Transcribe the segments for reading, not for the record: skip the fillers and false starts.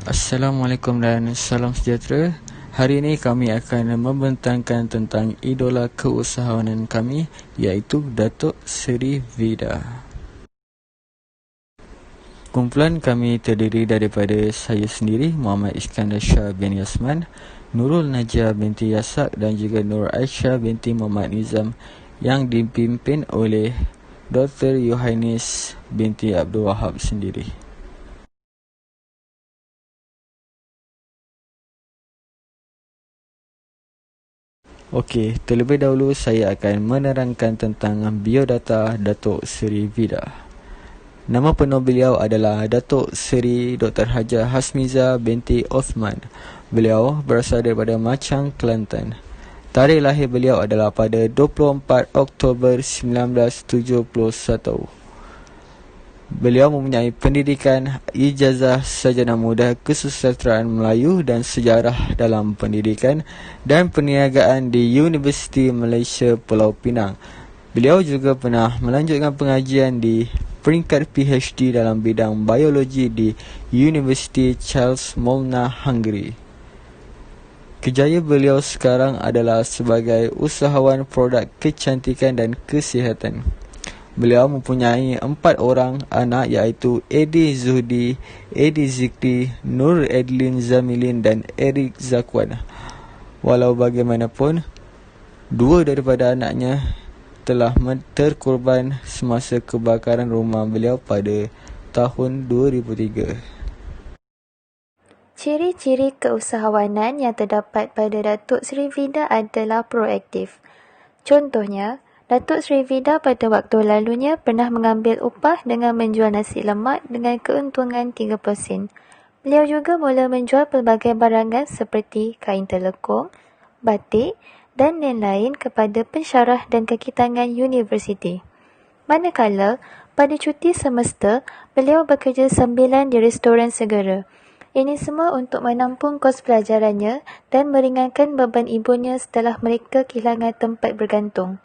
Assalamualaikum dan salam sejahtera. Hari ini kami akan membentangkan tentang idola keusahawanan kami, iaitu Datuk Seri Vida. Kumpulan kami terdiri daripada saya sendiri, Muhammad Iskandar Shah bin Yasman, Nurul Najah binti Yasak dan juga Nur Aisyah binti Muhammad Nizam, yang dipimpin oleh Dr. Yohanis binti Abdul Wahab sendiri. Okey, terlebih dahulu saya akan menerangkan tentang biodata Datuk Seri Vida. Nama penuh beliau adalah Datuk Seri Dr. Hajah Hasmiza binti Osman. Beliau berasal daripada Machang, Kelantan. Tarikh lahir beliau adalah pada 24 Oktober 1971. Beliau mempunyai pendidikan ijazah sarjana muda kesusastraan Melayu dan sejarah dalam pendidikan dan perniagaan di Universiti Malaysia Pulau Pinang. Beliau juga pernah melanjutkan pengajian di peringkat PhD dalam bidang biologi di Universiti Charles Molna, Hungary. Kerjaya beliau sekarang adalah sebagai usahawan produk kecantikan dan kesihatan. Beliau mempunyai 4 orang anak, iaitu Edi Zuhdi, Edi Zikri, Nur Edlin Zamilin dan Eric Zakwan. Walau bagaimanapun, 2 daripada anaknya telah terkorban semasa kebakaran rumah beliau pada tahun 2003. Ciri-ciri keusahawanan yang terdapat pada Datuk Seri Vida adalah proaktif. Contohnya, Datuk Seri Vida pada waktu lalunya pernah mengambil upah dengan menjual nasi lemak dengan keuntungan 3%. Beliau juga mula menjual pelbagai barangan seperti kain telekung, batik dan lain-lain kepada pensyarah dan kaki tangan universiti. Manakala, pada cuti semester, beliau bekerja sambilan di restoran segera. Ini semua untuk menampung kos pelajarannya dan meringankan beban ibunya setelah mereka kehilangan tempat bergantung.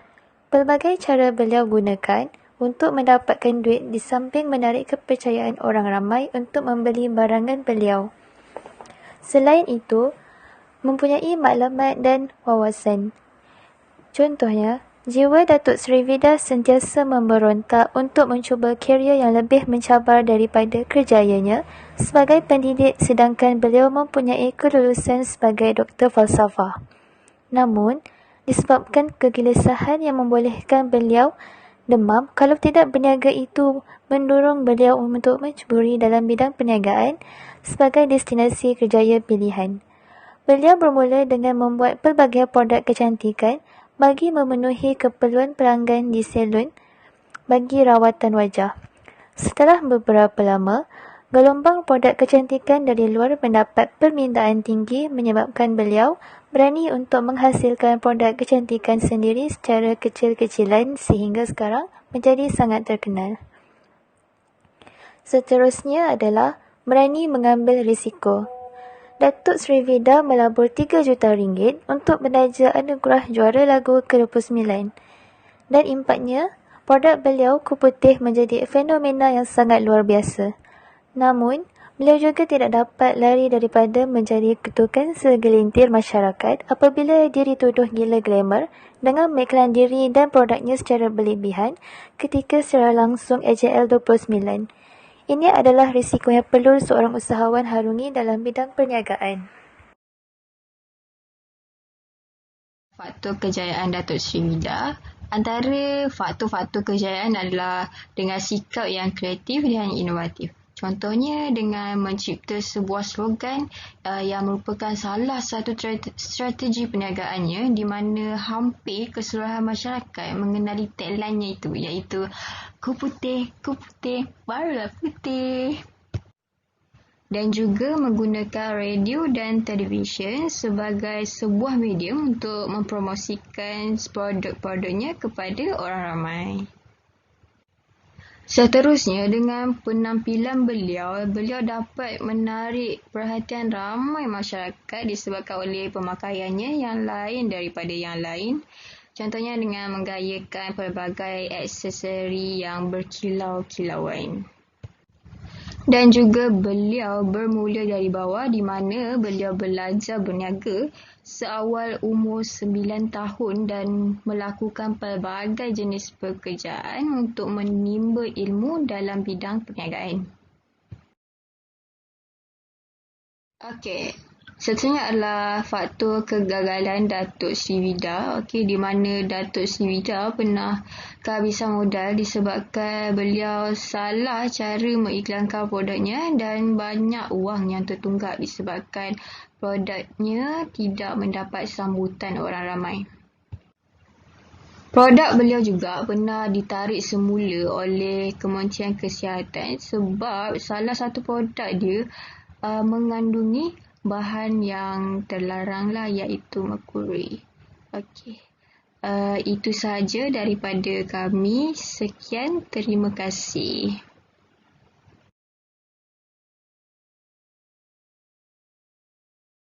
Pelbagai cara beliau gunakan untuk mendapatkan duit di samping menarik kepercayaan orang ramai untuk membeli barangan beliau. Selain itu, mempunyai maklumat dan wawasan. Contohnya, jiwa Datuk Seri Vida sentiasa memberontak untuk mencuba kerjaya yang lebih mencabar daripada kerjayanya sebagai pendidik, sedangkan beliau mempunyai kelulusan sebagai doktor falsafah. Namun, disebabkan kegelisahan yang membolehkan beliau demam, kalau tidak berniaga itu mendorong beliau untuk menceburi dalam bidang perniagaan sebagai destinasi kerjaya pilihan. Beliau bermula dengan membuat pelbagai produk kecantikan bagi memenuhi keperluan pelanggan di salon bagi rawatan wajah. Setelah beberapa lama, gelombang produk kecantikan dari luar mendapat permintaan tinggi menyebabkan beliau berani untuk menghasilkan produk kecantikan sendiri secara kecil-kecilan sehingga sekarang menjadi sangat terkenal. Seterusnya adalah berani mengambil risiko. Datuk Seri Vida melabur 3 juta ringgit untuk menaja anugerah juara lagu ke-29. Dan impaknya, produk beliau Kuputih menjadi fenomena yang sangat luar biasa. Namun, beliau juga tidak dapat lari daripada menjadi kutukan segelintir masyarakat apabila dia dituduh gila glamour dengan mengiklan diri dan produknya secara berlebihan ketika secara langsung AJL 29. Ini adalah risiko yang perlu seorang usahawan harungi dalam bidang perniagaan. Faktor kejayaan Datuk Seri Vida. Antara faktor-faktor kejayaan adalah dengan sikap yang kreatif dan inovatif. Contohnya dengan mencipta sebuah slogan yang merupakan salah satu strategi perniagaannya di mana hampir keseluruhan masyarakat mengenali tagline-nya itu, iaitu ku putih, barulah putih. Dan juga menggunakan radio dan televisyen sebagai sebuah medium untuk mempromosikan produk-produknya kepada orang ramai. Seterusnya, dengan penampilan beliau dapat menarik perhatian ramai masyarakat disebabkan oleh pemakaiannya yang lain daripada yang lain. Contohnya dengan menggayakan pelbagai aksesori yang berkilau-kilauan. Dan juga beliau bermula dari bawah di mana beliau belajar berniaga seawal umur 9 tahun dan melakukan pelbagai jenis pekerjaan untuk menimba ilmu dalam bidang perniagaan. Okey, seterusnya adalah faktor kegagalan Datuk Sri Vida. Okey, di mana Datuk Sri Vida pernah kehabisan modal disebabkan beliau salah cara mengiklankan produknya dan banyak wang yang tertunggak disebabkan produknya tidak mendapat sambutan orang ramai. Produk beliau juga pernah ditarik semula oleh Kementerian Kesihatan sebab salah satu produk dia mengandungi bahan yang terlaranglah iaitu merkuri. Okey. Itu sahaja daripada kami. Sekian, terima kasih.